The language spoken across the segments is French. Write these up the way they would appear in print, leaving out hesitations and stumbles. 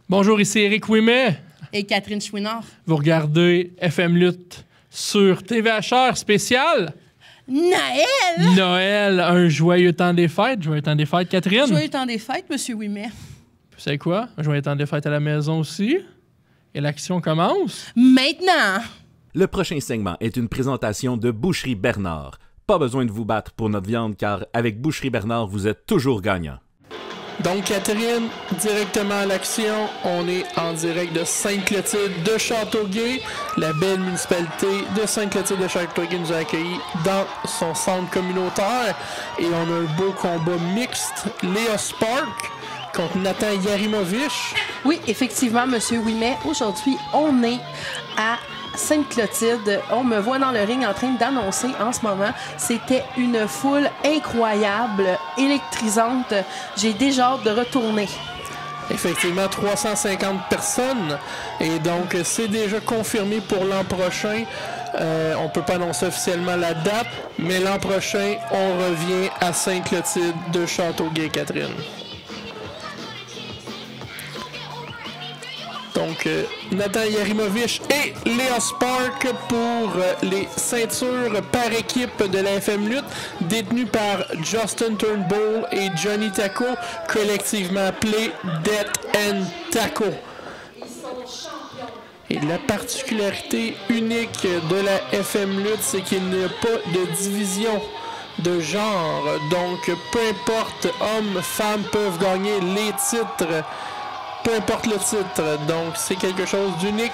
Bonjour, ici Éric Ouimet. Et Catherine Chouinard. Vous regardez FM Lutte sur TVHR spécial. Noël! Noël, un joyeux temps des fêtes. Joyeux temps des fêtes, Catherine. Joyeux temps des fêtes, Monsieur Ouimet. Vous savez quoi? Un joyeux temps des fêtes à la maison aussi. Et l'action commence. Maintenant! Le prochain segment est une présentation de Boucherie Bernard. Pas besoin de vous battre pour notre viande, car avec Boucherie Bernard, vous êtes toujours gagnant. Donc, Catherine, directement à l'action. On est en direct de Sainte-Clotilde de Châteauguay. La belle municipalité de Sainte-Clotilde de Châteauguay nous a accueillis dans son centre communautaire. Et on a un beau combat mixte. Léa Spark contre Nathan Yarimovich. Oui, effectivement, Monsieur Ouimet. Aujourd'hui, on est à Sainte-Clotilde. On me voit dans le ring en train d'annoncer en ce moment. C'était une foule incroyable, électrisante. J'ai déjà hâte de retourner. Effectivement, 350 personnes. Et donc, c'est déjà confirmé pour l'an prochain. On ne peut pas annoncer officiellement la date, mais l'an prochain, on revient à Sainte-Clotilde de Châteauguay, Catherine. Donc, Nathan Yarimovich et Léa Spark pour les ceintures par équipe de la FM Lutte, détenues par Justin Turnbull et Johnny Taco, collectivement appelés Death and Taco. Et la particularité unique de la FM Lutte, c'est qu'il n'y a pas de division de genre. Donc, peu importe, hommes, femmes peuvent gagner les titres. Peu importe le titre. Donc, c'est quelque chose d'unique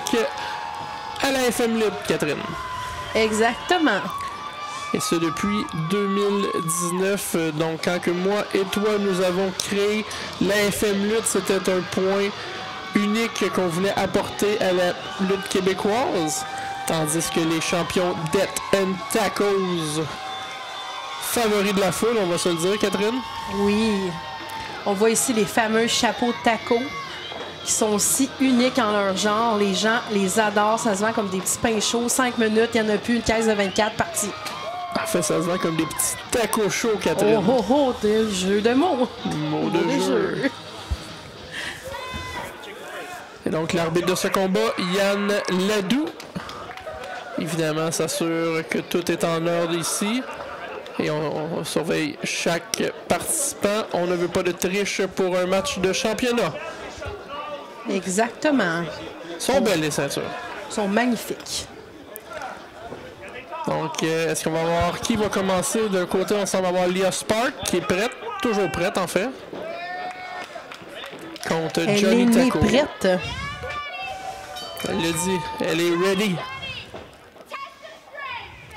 à la FM Lutte, Catherine. Exactement. Et ce, depuis 2019. Donc, quand que moi et toi, nous avons créé la FM Lutte, c'était un point unique qu'on voulait apporter à la lutte québécoise. Tandis que les champions Death and Tacos, favoris de la foule, on va se le dire, Catherine? Oui. On voit ici les fameux chapeaux de taco, qui sont aussi uniques en leur genre. Les gens les adorent. Ça se vend comme des petits pains chauds. 5 minutes, il n'y en a plus. Une caisse de 24 partie. En fait, ça se vend comme des petits tacos chauds, Catherine. Oh, oh, oh, des jeux de mots. Mots de jeu. Et donc, l'arbitre de ce combat, Yann Ladoux, évidemment, s'assure que tout est en ordre ici. Et on surveille chaque participant. On ne veut pas de triche pour un match de championnat. Exactement. Sont belles, les ceintures. Sont magnifiques. Donc, est-ce qu'on va voir qui va commencer? D'un côté, on semble avoir Léa Spark, qui est prête, toujours prête, en fait. Contre Johnny Taco. Elle est prête. Elle l'a dit, elle est ready.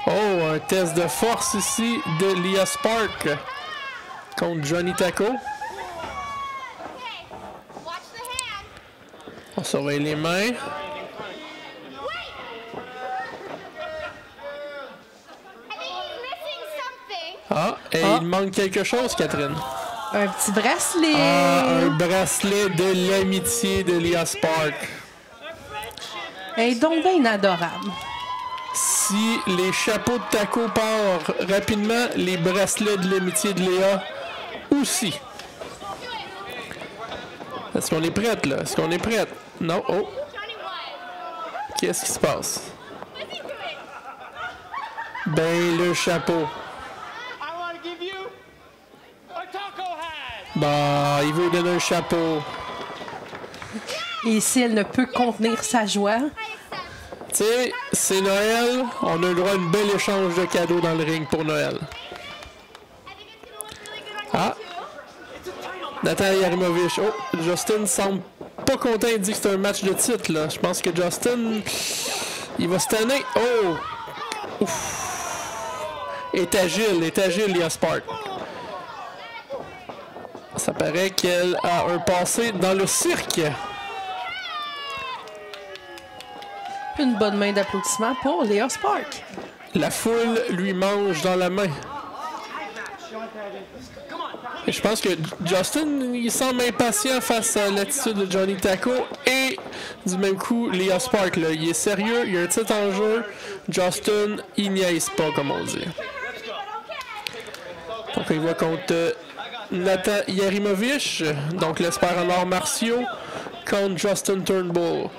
Oh, un test de force ici de Léa Spark contre Johnny Taco. On surveille les mains. Ah, et il manque quelque chose, Catherine. Un petit bracelet. Ah, un bracelet de l'amitié de Léa Spark. Elle est donc bien adorable. Si les chapeaux de taco partent rapidement, les bracelets de l'amitié de Léa aussi. Est-ce qu'on est prête, là? Est-ce qu'on est prête? Non. Oh. Qu'est-ce qui se passe? Ben, le chapeau. Bah, il veut donner un chapeau. Et ici, elle ne peut contenir sa joie. Tu sais, c'est Noël. On a le droit à une belle échange de cadeaux dans le ring pour Noël. Ah. Nathan Yarimovich. Oh, Justin semble pas content. Il dit que c'est un match de titre, là. Je pense que Justin, il va se tanner. Oh! Ouf! Est agile, Léa Spark. Ça paraît qu'elle a un passé dans le cirque. Une bonne main d'applaudissement pour Léa Spark. La foule lui mange dans la main. Et je pense que Justin, il semble impatient face à l'attitude de Johnny Taco et du même coup, Léa Spark, là, il est sérieux, il y a un titre en jeu. Justin, il niaise pas, comme on dit. Donc, il va contre Nathan Yarimovich, donc l'expert en arts martiaux, contre Justin Turnbull.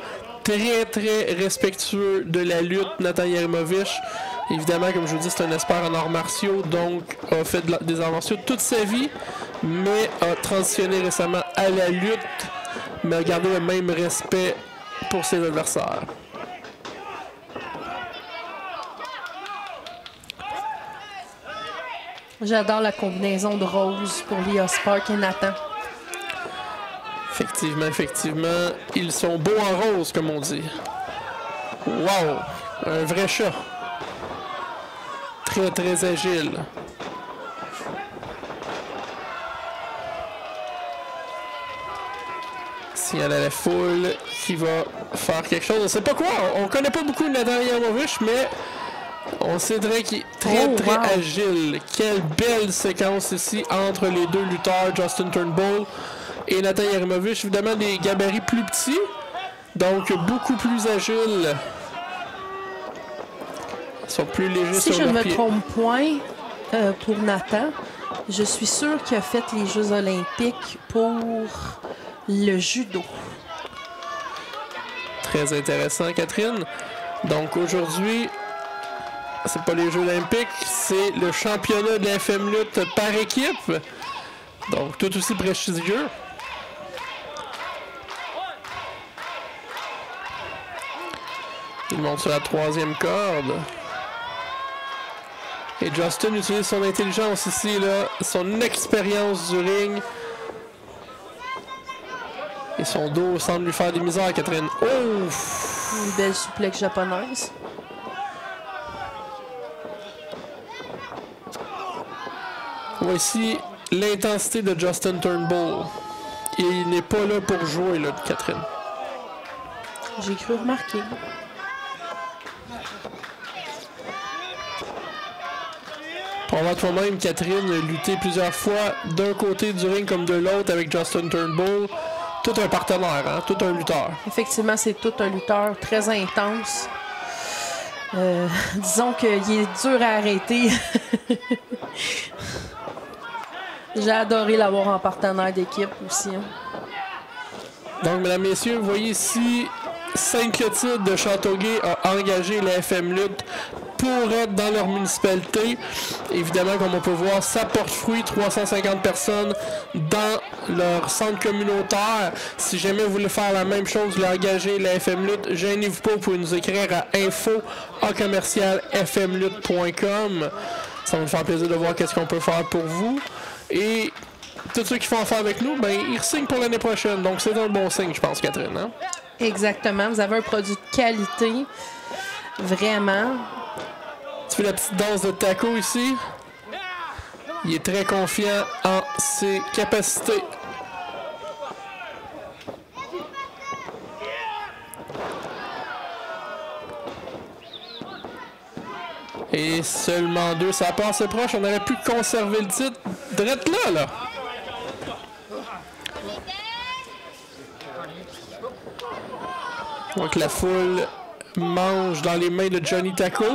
Très, très respectueux de la lutte, Nathan Yarimowicz. Évidemment, comme je vous dis, c'est un expert en arts martiaux, donc a fait des arts martiaux toute sa vie, mais a transitionné récemment à la lutte, mais a gardé le même respect pour ses adversaires. J'adore la combinaison de rose pour Lia Spark et Nathan. Effectivement, ils sont beaux en rose, comme on dit. Wow! Un vrai chat. Très, très agile. Signal à la foule qui va faire quelque chose. On ne sait pas quoi. On connaît pas beaucoup Nathan Yarimowicz, mais on sait qu'il est très, très agile. Quelle belle séquence ici entre les deux lutteurs, Justin Turnbull et Nathan Yarimowicz. Évidemment, des gabarits plus petits, donc beaucoup plus agiles. Ils sont plus légers si sur leurs pieds. Si je ne me trompe point, pour Nathan, je suis sûre qu'il a fait les Jeux olympiques pour le judo. Très intéressant, Catherine. Donc aujourd'hui, c'est pas les Jeux olympiques, c'est le championnat de la FM lutte par équipe. Donc tout aussi prestigieux. Il monte sur la 3e corde. Et Justin utilise son intelligence ici, là, son expérience du ring. Et son dos semble lui faire des misères, Catherine. Ouf! Une belle suplex japonaise. Voici l'intensité de Justin Turnbull. Et il n'est pas là pour jouer, là, Catherine. J'ai cru remarquer. Pour voir toi-même, Catherine, lutter plusieurs fois d'un côté du ring comme de l'autre avec Justin Turnbull. Tout un partenaire, hein? Tout un lutteur. Effectivement, c'est tout un lutteur très intense. Disons qu'il est dur à arrêter. J'ai adoré l'avoir en partenaire d'équipe aussi. Hein. Donc, mesdames, messieurs, vous voyez ici, Sainte-Clotilde de Châteauguay a engagé la FM Lutte pour être dans leur municipalité. Évidemment, comme on peut voir, ça porte fruit, 350 personnes dans leur centre communautaire. Si jamais vous voulez faire la même chose, vous voulez engager la FM Lutte, gênez-vous pas, vous pouvez nous écrire à info@fmlutte.com. Ça va nous faire plaisir de voir qu'est-ce qu'on peut faire pour vous. Et tous ceux qui font affaire avec nous, ben, ils signent pour l'année prochaine. Donc, c'est un bon signe, je pense, Catherine. Hein? Exactement. Vous avez un produit de qualité. Vraiment. Tu fais la petite danse de taco ici. Il est très confiant en ses capacités. Et seulement 2, ça passe proche. On aurait pu conserver le titre. Drette là. Donc la foule mange dans les mains de Johnny Taco.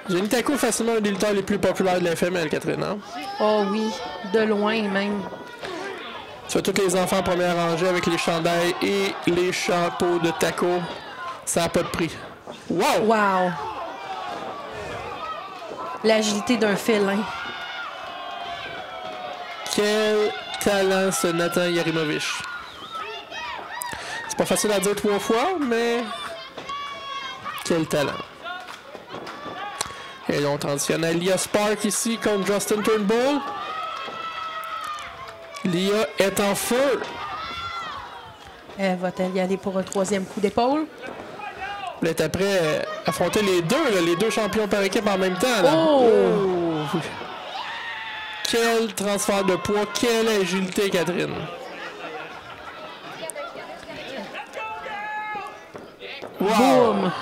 Johnny Taco est facilement un des lutteurs les plus populaires de la FML, Catherine. Hein? Oh oui, de loin même. Tu vois tous les enfants en première rangée avec les chandails et les chapeaux de Taco. Ça n'a pas de prix. Wow! Wow! L'agilité d'un félin. Quel talent ce Nathan Yarimowicz. C'est pas facile à dire 3 fois, mais quel talent. Et donc, transitionne à Lia Spark ici contre Justin Turnbull. Lia est en feu. Elle va-t-elle y aller pour un 3e coup d'épaule? Elle est après affronter les deux champions par équipe en même temps. Là. Oh! Oh! Quel transfert de poids, quelle agilité, Catherine. Wow! Boum!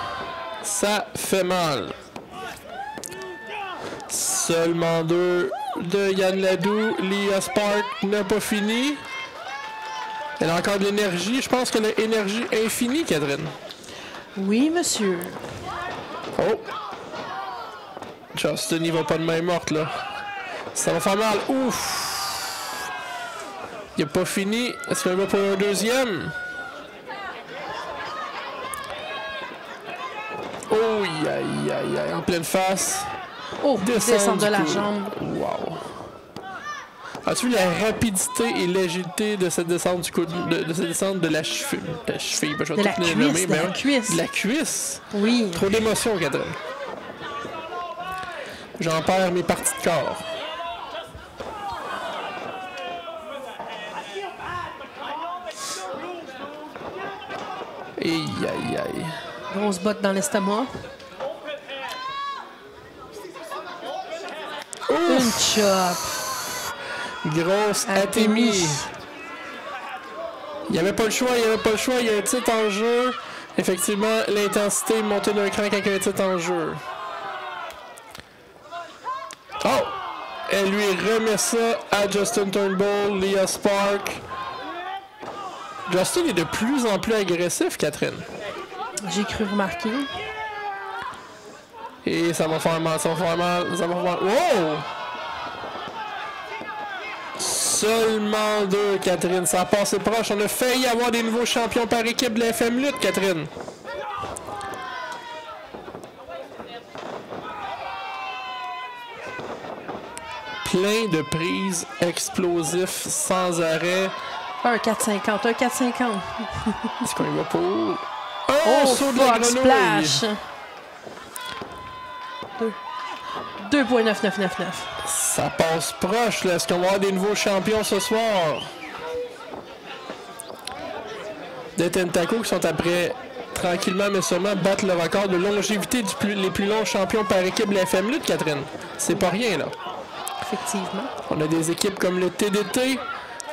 Ça fait mal. Seulement 2 de Yann Ladou. Lia Spark n'a pas fini. Elle a encore de l'énergie. Je pense qu'elle a l'énergie infinie, Catherine. Oui, monsieur. Oh! Justin, il va pas de main morte, là. Ça va faire mal. Ouf! Il n'a pas fini. Est-ce qu'on va pour un deuxième? Oh, aïe, aïe, aïe, en pleine face. Oh, descendre de la jambe. Wow. As-tu vu la rapidité et l'agilité de cette descente du coude, de cette descente de la cheville? De la cheville, je vais de la tout les cuisse, nommer, de la cuisse. De la cuisse? Oui. Trop d'émotion, Catherine. J'en perds mes parties de corps. Aïe, aïe, aïe. Grosse botte dans l'estomac. Une chop. Grosse atémie. Il n'y avait pas le choix, il y a un titre en jeu. Effectivement, l'intensité montée d'un cran quand il y a un titre en jeu. Oh! Elle lui remet ça à Justin Turnbull, Leah Spark. Justin est de plus en plus agressif, Catherine. J'ai cru remarquer. Et ça va faire mal, ça va faire mal. Wow! Seulement 2, Catherine. Ça a passé proche. On a failli avoir des nouveaux champions par équipe de la FM Lutte, Catherine. Plein de prises explosifs sans arrêt. Un 4,50, un 4,50. Est-ce qu'on y va pour? Oh, saut de la fuck, grenouille. splash. 2,9999. Ça passe proche, là. Est-ce qu'on va avoir des nouveaux champions ce soir? Des Tentacos qui sont après, tranquillement mais sûrement, battre le record de longévité les plus longs champions par équipe de la FM Lutte, Catherine. C'est pas rien, là. Effectivement. On a des équipes comme le TDT,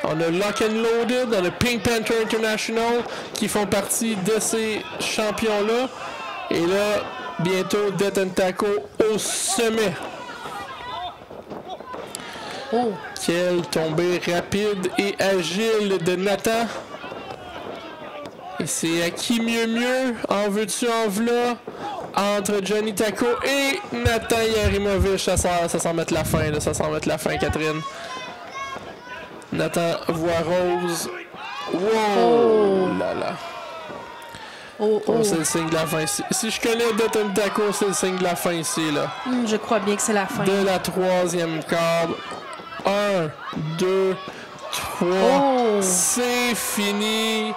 on a Lock and Loaded, on a Pink Panther International qui font partie de ces champions-là. Et là, bientôt, Death and Taco au sommet. Oh. Quelle tombée rapide et agile de Nathan. Et c'est à qui mieux, en veux-tu, en v'là, entre Johnny Taco et Nathan Yarimovic. Ça s'en met la fin, là. Ça s'en met la fin, Catherine. Nathan voit rose. Wow! Oh. Là là. Oh, oh. C'est le signe de la fin. Si je connais Death Taco, c'est le signe de la fin ici, là. Je crois bien que c'est la fin. De la troisième corde. 1, 2, 3. Oh. C'est fini.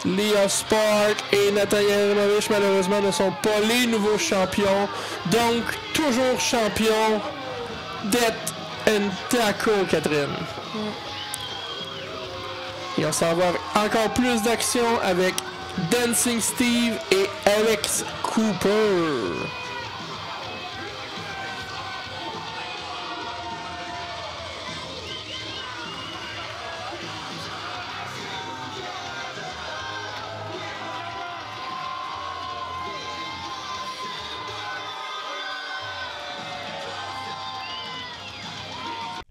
Leah Spark et Nathan Yarimovic, malheureusement, ne sont pas les nouveaux champions. Donc, toujours champion. Death and Taco, Catherine. Et on s'en va avec encore plus d'action avec Dancing Steve et Alex Cooper.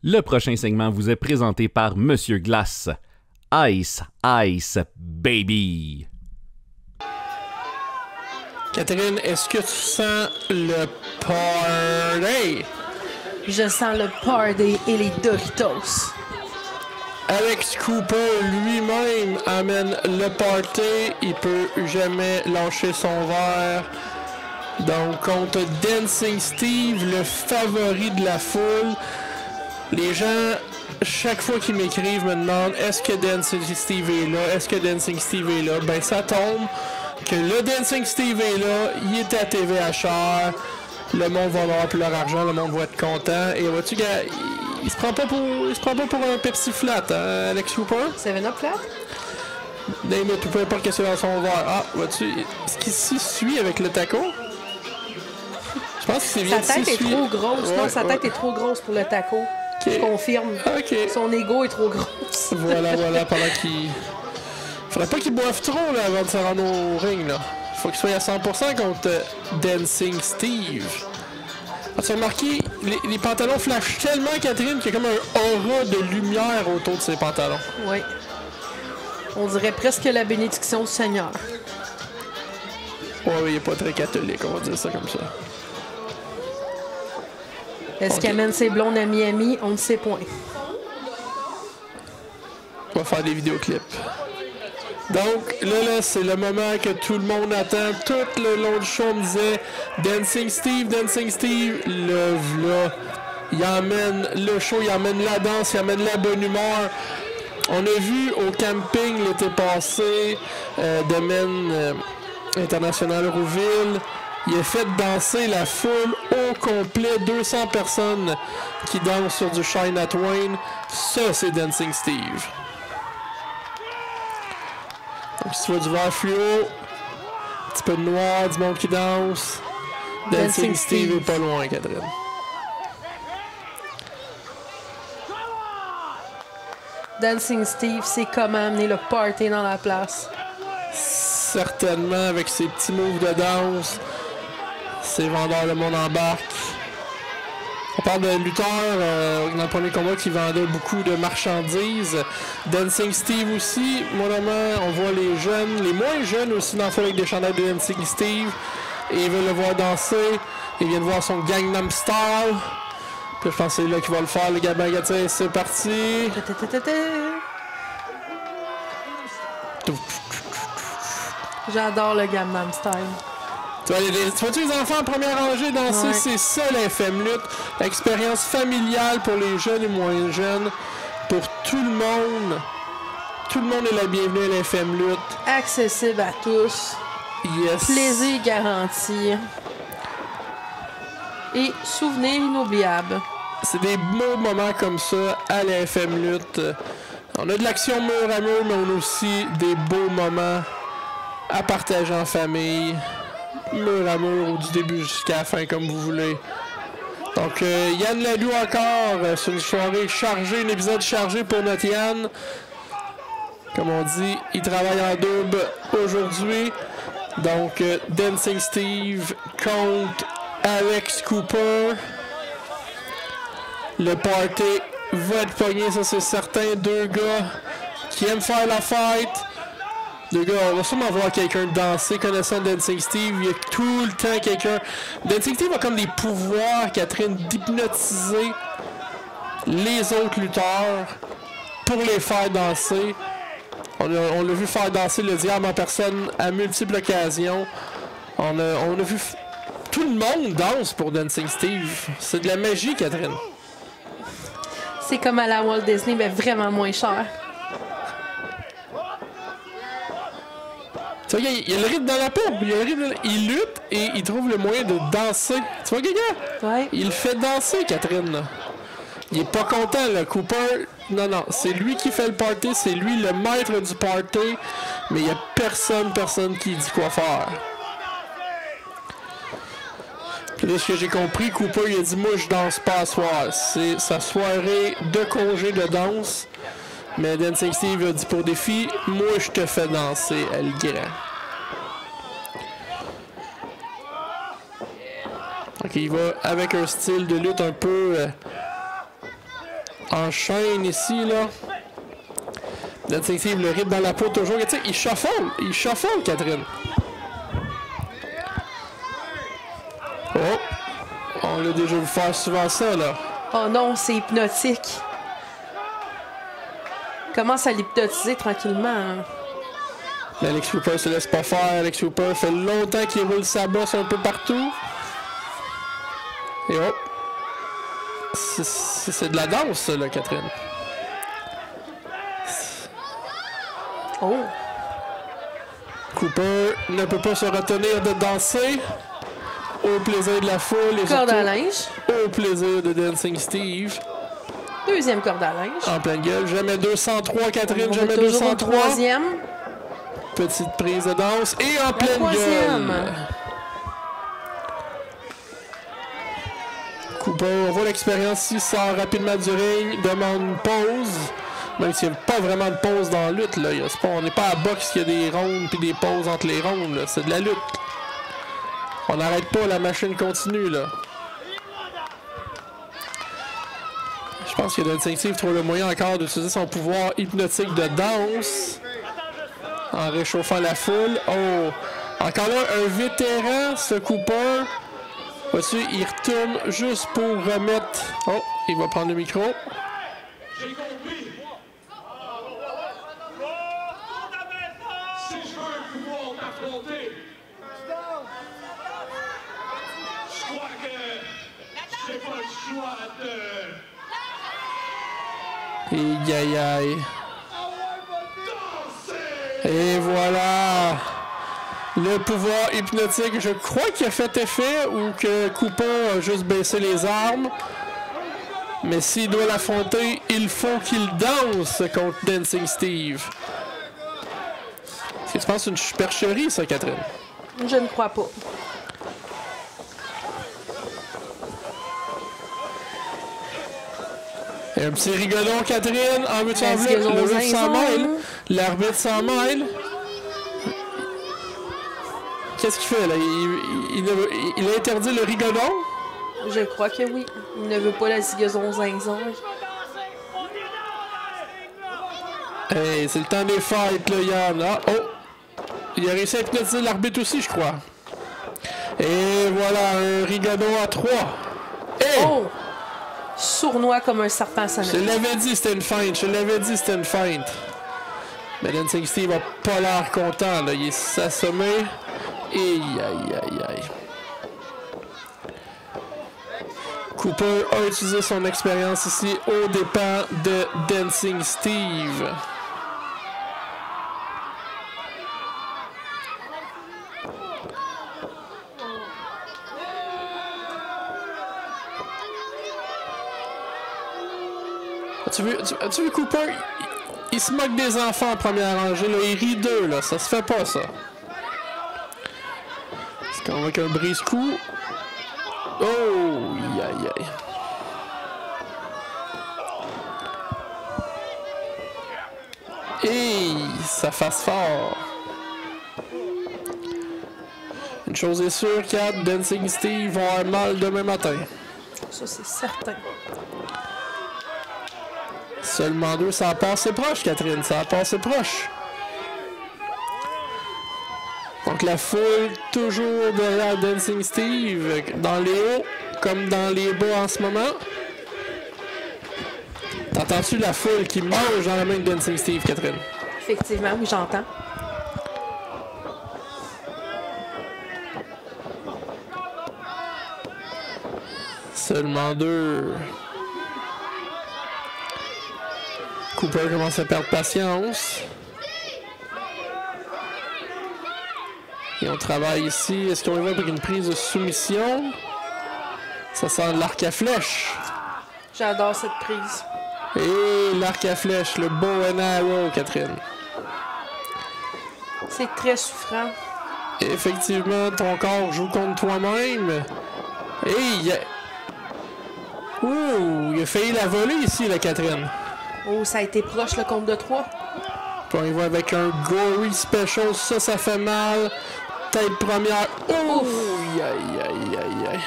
Le prochain segment vous est présenté par Monsieur Glace. Ice, Ice, Baby. Catherine, est-ce que tu sens le party? Je sens le party et les Doritos. Alex Cooper lui-même amène le party. Il peut jamais lâcher son verre. Donc, contre Dancing Steve, le favori de la foule. Les gens, chaque fois qu'ils m'écrivent, me demandent est-ce que Dancing Steve est là? Est-ce que Dancing Steve est là? Ben, ça tombe que le Dancing Steve est là. Il est à TVHR. Le monde va avoir plus leur argent. Le monde va être content. Et vois-tu, il se prend pas pour un Pepsi flat, hein, Alex Cooper? 7-Up flat? Mais tu peux pas le questionner dans son verre. Ah, vois-tu, est-ce qu'il s'y suit avec le taco? Je pense que c'est bien. Sa tête est trop grosse. Ouais, non, sa tête est trop grosse pour le taco. Okay. Je confirme. Okay. Son ego est trop grosse. Voilà, pendant qu'il... Faudrait pas qu'il boive trop, là, avant de se rendre au ring, là. Faut qu'il soit à 100% contre Dancing Steve. As-tu remarqué, les pantalons flashent tellement, Catherine, qu'il y a comme un aura de lumière autour de ses pantalons. Oui. On dirait presque la bénédiction du Seigneur. Ouais, il est pas très catholique, on va dire ça comme ça. Est-ce qu'il amène ses blondes à Miami? On ne sait point. On va faire des vidéoclips. Donc, là, c'est le moment que tout le monde attend. Tout le long du show, on me disait Dancing Steve, le v'là. Il amène le show, il amène la danse, il amène la bonne humeur. On a vu au camping l'été passé, domaine international Rouville. Il a fait danser la foule au complet, 200 personnes qui dansent sur du Shine at Wayne. Ça, c'est Dancing Steve. Donc, si tu vois du vert fluo, un petit peu de noir, du monde qui danse, Dancing Steve est pas loin, Catherine. Dancing Steve, c'est comment amener le party dans la place. Certainement, avec ses petits moves de danse, ses vendeurs, le monde embarque. On parle de lutteurs dans le premier combat qui vendait beaucoup de marchandises. Dancing Steve aussi, monolement, on voit les jeunes, les moins jeunes aussi dans le fond avec des chandails de Dancing Steve. Et ils veulent le voir danser. Ils viennent voir son Gangnam Style. Puis je pense que c'est là qu'il va le faire, le Gabin Gatien. C'est parti. J'adore le Gangnam Style. Tu vois-tu les enfants en première rangée danser? Ouais. C'est ça l'FM Lutte. Expérience familiale pour les jeunes et moins jeunes. Pour tout le monde. Tout le monde est la bienvenue à l'FM Lutte. Accessible à tous. Yes. Plaisir garanti. Et souvenirs inoubliables. C'est des beaux moments comme ça à l'FM Lutte. On a de l'action mur à mur, mais on a aussi des beaux moments à partager en famille. Mur à mur, ou du début jusqu'à la fin, comme vous voulez. Donc, Yann Ladou encore, c'est une soirée chargée, un épisode chargé pour notre Yann. Comme on dit, il travaille en double aujourd'hui. Donc, Dancing Steve contre Alex Cooper. Le party va être pogné, ça c'est certain. Deux gars qui aiment faire la fête. Les gars, on va sûrement voir quelqu'un danser, connaissant Dancing Steve. Il y a tout le temps quelqu'un. Dancing Steve a comme des pouvoirs, Catherine, d'hypnotiser les autres lutteurs pour les faire danser. On l'a vu faire danser le diable en personne à multiples occasions. On a vu... Tout le monde danse pour Dancing Steve. C'est de la magie, Catherine. C'est comme à la Walt Disney, mais vraiment moins cher. Tu vois, il y a le rythme dans la peau. Il lutte et il trouve le moyen de danser. Tu vois, Gaga? Ouais. Il fait danser, Catherine. Là. Il est pas content, le Cooper. Non, c'est lui qui fait le party. C'est lui le maître du party. Mais il y a personne qui dit quoi faire. Puis là, ce que j'ai compris, Cooper, il a dit « Moi, je danse pas à soir. » C'est sa soirée de congé de danse. Mais Dancing Steve a dit pour défi, moi je te fais danser, elle grand. Ok, il va avec un style de lutte un peu en chaîne ici, là. Dancing Steve, le rythme dans la peau toujours. Tu sais, il shuffle, Catherine. Oh, on l'a déjà vu faire souvent ça, là. Oh non, c'est hypnotique. Commence à l'hypnotiser tranquillement. Hein. Mais Alex Cooper se laisse pas faire. Alex Cooper fait longtemps qu'il roule sa bosse un peu partout. Et hop. C'est de la danse, ça, là, Catherine. Oh. Cooper ne peut pas se retenir de danser. Au plaisir de la foule. Et corde à linge. Au plaisir de Dancing Steve. Deuxième corde à linge. En pleine gueule. Jamais 203, Catherine. Jamais toujours 203. Troisième. Petite prise de danse. Et en pleine gueule. Cooper, on voit l'expérience ici, sort rapidement du ring, demande une pause. Même s'il n'y a pas vraiment de pause dans la lutte. Là. On n'est pas à boxe qu'il y a des rondes puis des pauses entre les rondes. C'est de la lutte. On n'arrête pas, la machine continue. Là. Je pense que Dancing Steve trouve le moyen encore d'utiliser son pouvoir hypnotique de danse en réchauffant la foule. Oh! Encore là, un vétéran, ce Cooper. Voici, il retourne juste pour remettre... Oh! Il va prendre le micro. m'affronter. Je crois que j'ai pas le choix de... Aïe, aïe, aïe. danser. Et voilà. Le pouvoir hypnotique, je crois qu'il a fait effet ou que Cooper a juste baissé les armes. Mais s'il doit l'affronter, il faut qu'il danse contre Dancing Steve. Est-ce que tu penses que c'est une supercherie, ça, Catherine? Je ne crois pas. Et un petit rigodon, Catherine. En but en Est-ce bleu, qu'ils ont le ref s'en raison, mêle. hein? L'arbitre s'en mêle. Qu'est-ce qu'il fait, là? Il a interdit le rigodon? Je crois que oui. Il ne veut pas la zigazon zinzon. Hey, c'est le temps des fights, là, Yann. Ah, oh! Il a réussi à hypnotiser l'arbitre aussi, je crois. Et voilà, un rigodon à 3. Hey! Oh! Sournois comme un serpent Je te sonnette. l'avais dit, c'était une feinte. Je te l'avais dit, c'était une feinte. Mais Dancing Steve a pas l'air content, là. Il est assommé. Aïe, aïe, aïe, aïe. Cooper a utilisé son expérience ici aux dépens de Dancing Steve. As-tu vu Cooper? Il se moque des enfants en première rangée, là. Il rit d'eux, là. Ça se fait pas, ça. C'est qu'on voit qu'un brise-cou. Oh! Aïe, aïe. Et ça fasse fort. Une chose est sûre, Kat, Dancing Steve va avoir mal demain matin. Ça, c'est certain. Seulement 2, ça a passé proche, Catherine, ça a passé proche. Donc la foule toujours derrière Dancing Steve, dans les hauts comme dans les bas en ce moment. T'entends-tu la foule qui mange dans la main de Dancing Steve, Catherine? Effectivement, oui, j'entends. Seulement 2. Cooper commence à perdre patience. Et on travaille ici. Est-ce qu'on y va avec une prise de soumission? Ça sent l'arc à flèche. J'adore cette prise. Et l'arc à flèche, le bow and arrow, Catherine. C'est très souffrant. Et effectivement, ton corps joue contre toi-même. Et il a... Ouh, il a failli la voler ici, la Catherine. Oh, ça a été proche, le compte de 3. Puis on y va avec un gory special. Ça fait mal. Tête première. Ouh! Aïe, aïe, aïe, aïe.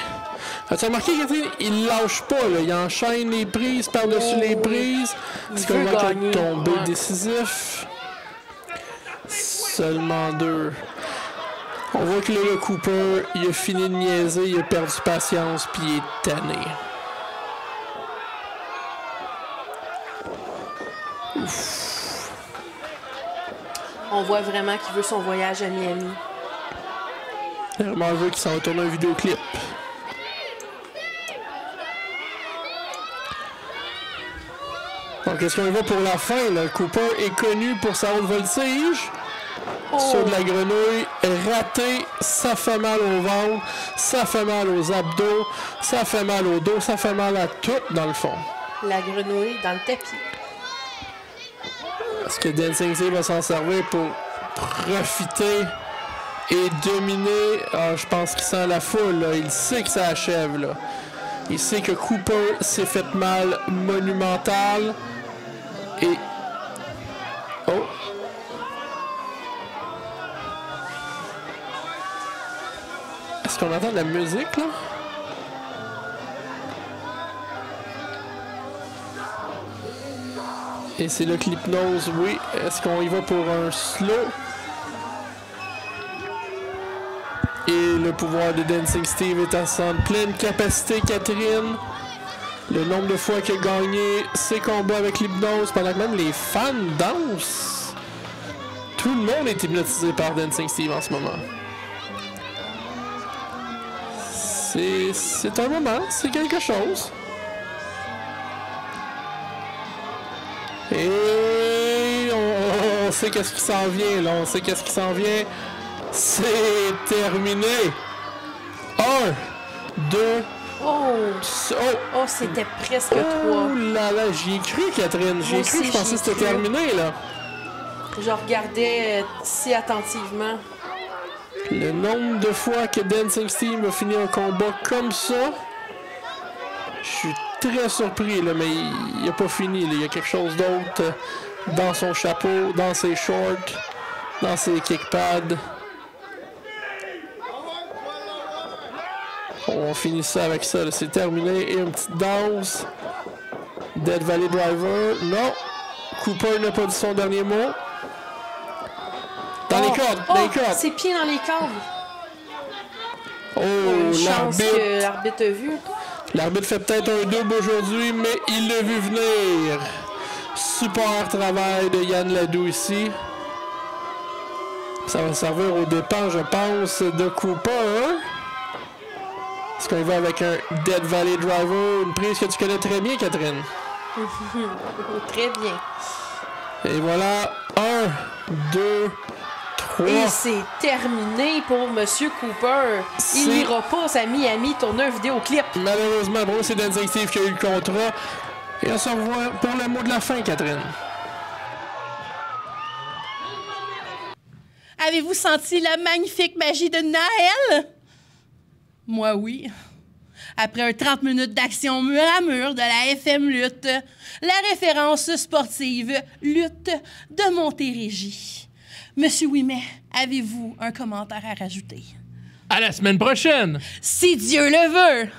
As-tu remarqué, Catherine? Il lâche pas, là. Il enchaîne les prises par-dessus les prises. Est-ce qu'on va gagner. tomber Ouais. décisif? Seulement 2. On voit que là, le Cooper, il a fini de niaiser, il a perdu patience, puis il est tanné. On voit vraiment qu'il veut son voyage à Miami. Vraiment, je veux qu'il s'en va tourner un vidéoclip. Donc, est-ce qu'on y va pour la fin? Là? Cooper est connu pour sa haute voltige. Sur de la grenouille, raté, ça fait mal au ventre, ça fait mal aux abdos, ça fait mal au dos, ça fait mal à tout dans le fond. La grenouille dans le tapis. Est-ce que Dancing Steve va s'en servir pour profiter et dominer? Ah, je pense qu'il sent la foule, là. Il sait que ça achève, là. Il sait que Cooper s'est fait mal monumental. Et... Oh! Est-ce qu'on entend de la musique, là? Et c'est là que l'hypnose, oui. Est-ce qu'on y va pour un slow? Et le pouvoir de Dancing Steve est à son pleine capacité, Catherine. Le nombre de fois qu'il a gagné ses combats avec l'hypnose, pendant que même les fans dansent. Tout le monde est hypnotisé par Dancing Steve en ce moment. C'est un moment, c'est quelque chose. Et on sait qu'est-ce qui s'en vient, là. On sait qu'est-ce qui s'en vient. C'est terminé. 1, 2... Oh, c'était presque 3. Oh là là, j'y ai cru, Catherine. J'y ai cru, je pensais que c'était terminé, là. Je regardais si attentivement. Le nombre de fois que Dancing Steve a fini un combat comme ça, je suis très surpris, là, mais il n'a pas fini. Là. Il y a quelque chose d'autre dans son chapeau, dans ses shorts, dans ses kickpads. On finit ça avec ça, là. C'est terminé. Et une petite danse. Dead Valley Driver. Non. Cooper n'a pas dit son dernier mot. Dans les cordes, dans les cordes. Ses pieds dans les cordes. Oh, l'arbitre. L'arbitre a vu. L'arbitre fait peut-être un double aujourd'hui, mais il l'a vu venir. Super travail de Yann Ladou ici. Ça va servir au dépens, je pense, de Cooper. Hein? Est-ce qu'on va avec un Dead Valley Driver, une prise que tu connais très bien, Catherine? Très bien. Et voilà, 1, 2, 3. Et c'est terminé pour M. Cooper. Il n'ira pas à Miami tourner un vidéoclip. Malheureusement, pour eux, c'est Dancing Steve qui a eu le contrat. Et on se revoit pour le mot de la fin, Catherine. Avez-vous senti la magnifique magie de Naël? Moi, oui. Après un 30 minutes d'action mur à mur de la FM Lutte, la référence sportive Lutte de Montérégie. Monsieur Ouimet, avez-vous un commentaire à rajouter? À la semaine prochaine! Si Dieu le veut!